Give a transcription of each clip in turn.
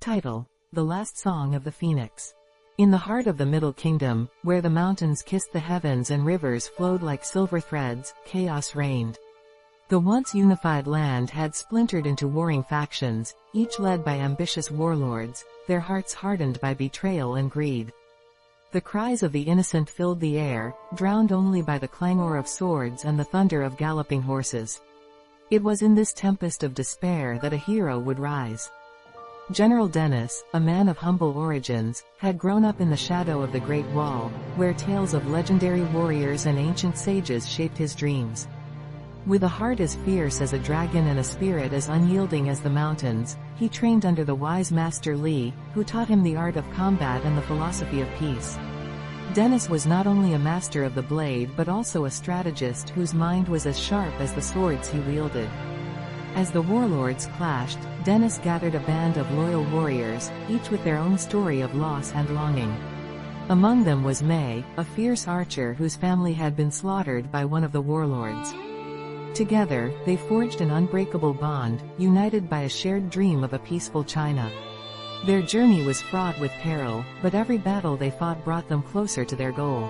Title: The Last Song of the Phoenix. In the heart of the Middle Kingdom, where the mountains kissed the heavens and rivers flowed like silver threads, chaos reigned. The once unified land had splintered into warring factions, each led by ambitious warlords, their hearts hardened by betrayal and greed. The cries of the innocent filled the air, drowned only by the clangor of swords and the thunder of galloping horses. It was in this tempest of despair that a hero would rise. General Dennis, a man of humble origins, had grown up in the shadow of the Great Wall, where tales of legendary warriors and ancient sages shaped his dreams. With a heart as fierce as a dragon and a spirit as unyielding as the mountains, he trained under the wise Master Li, who taught him the art of combat and the philosophy of peace. Dennis was not only a master of the blade but also a strategist whose mind was as sharp as the swords he wielded. As the warlords clashed, Dennis gathered a band of loyal warriors, each with their own story of loss and longing. Among them was May, a fierce archer whose family had been slaughtered by one of the warlords. Together, they forged an unbreakable bond, united by a shared dream of a peaceful China. Their journey was fraught with peril, but every battle they fought brought them closer to their goal.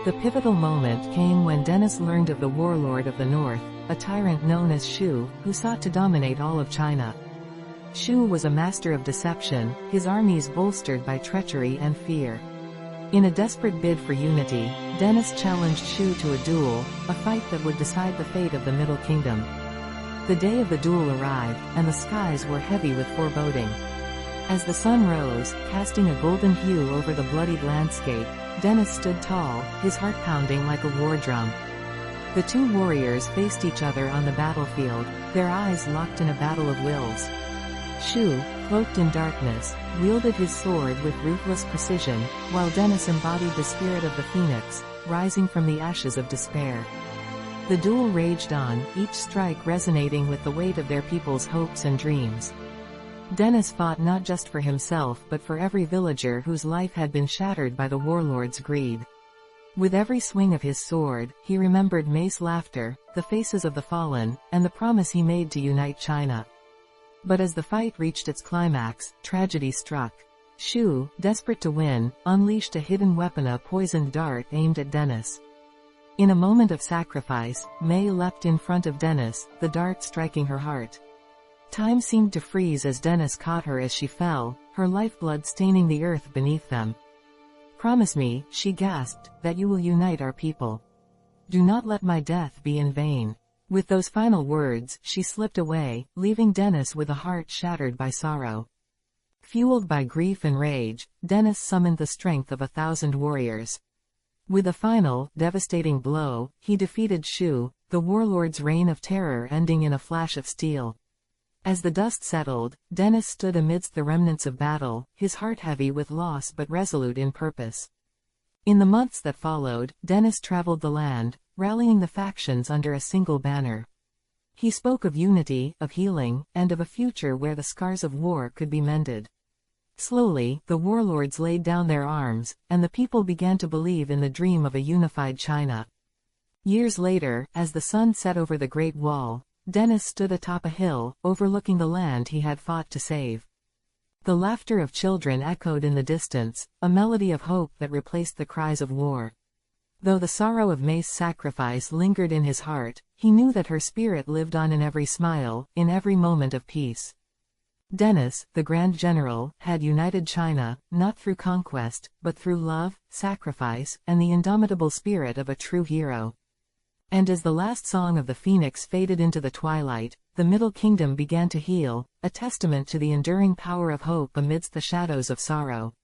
The pivotal moment came when Dennis learned of the warlord of the north, a tyrant known as Shu, who sought to dominate all of China. Shu was a master of deception, his armies bolstered by treachery and fear. In a desperate bid for unity, Dennis challenged Shu to a duel, a fight that would decide the fate of the Middle Kingdom. The day of the duel arrived, and the skies were heavy with foreboding. As the sun rose, casting a golden hue over the bloodied landscape, Dennis stood tall, his heart pounding like a war drum. The two warriors faced each other on the battlefield, their eyes locked in a battle of wills. Shu, cloaked in darkness, wielded his sword with ruthless precision, while Dennis embodied the spirit of the phoenix, rising from the ashes of despair. The duel raged on, each strike resonating with the weight of their people's hopes and dreams. Dennis fought not just for himself but for every villager whose life had been shattered by the warlord's greed. With every swing of his sword, he remembered May's laughter, the faces of the fallen, and the promise he made to unite China. But as the fight reached its climax, tragedy struck. Shu, desperate to win, unleashed a hidden weapon, a poisoned dart aimed at Dennis. In a moment of sacrifice, May leapt in front of Dennis, the dart striking her heart. Time seemed to freeze as Dennis caught her as she fell, her lifeblood staining the earth beneath them. "Promise me," she gasped, "that you will unite our people. Do not let my death be in vain." With those final words, she slipped away, leaving Dennis with a heart shattered by sorrow. Fueled by grief and rage, Dennis summoned the strength of 1,000 warriors. With a final, devastating blow, he defeated Shu, the warlord's reign of terror ending in a flash of steel. As the dust settled, Dennis stood amidst the remnants of battle, his heart heavy with loss but resolute in purpose. In the months that followed, Dennis traveled the land, rallying the factions under a single banner. He spoke of unity, of healing, and of a future where the scars of war could be mended. Slowly, the warlords laid down their arms, and the people began to believe in the dream of a unified China. Years later, as the sun set over the Great Wall, Dennis stood atop a hill, overlooking the land he had fought to save. The laughter of children echoed in the distance, a melody of hope that replaced the cries of war. Though the sorrow of May's sacrifice lingered in his heart, he knew that her spirit lived on in every smile, in every moment of peace. Dennis, the Grand General, had united China, not through conquest, but through love, sacrifice, and the indomitable spirit of a true hero. And as the last song of the Phoenix faded into the twilight, the Middle Kingdom began to heal, a testament to the enduring power of hope amidst the shadows of sorrow.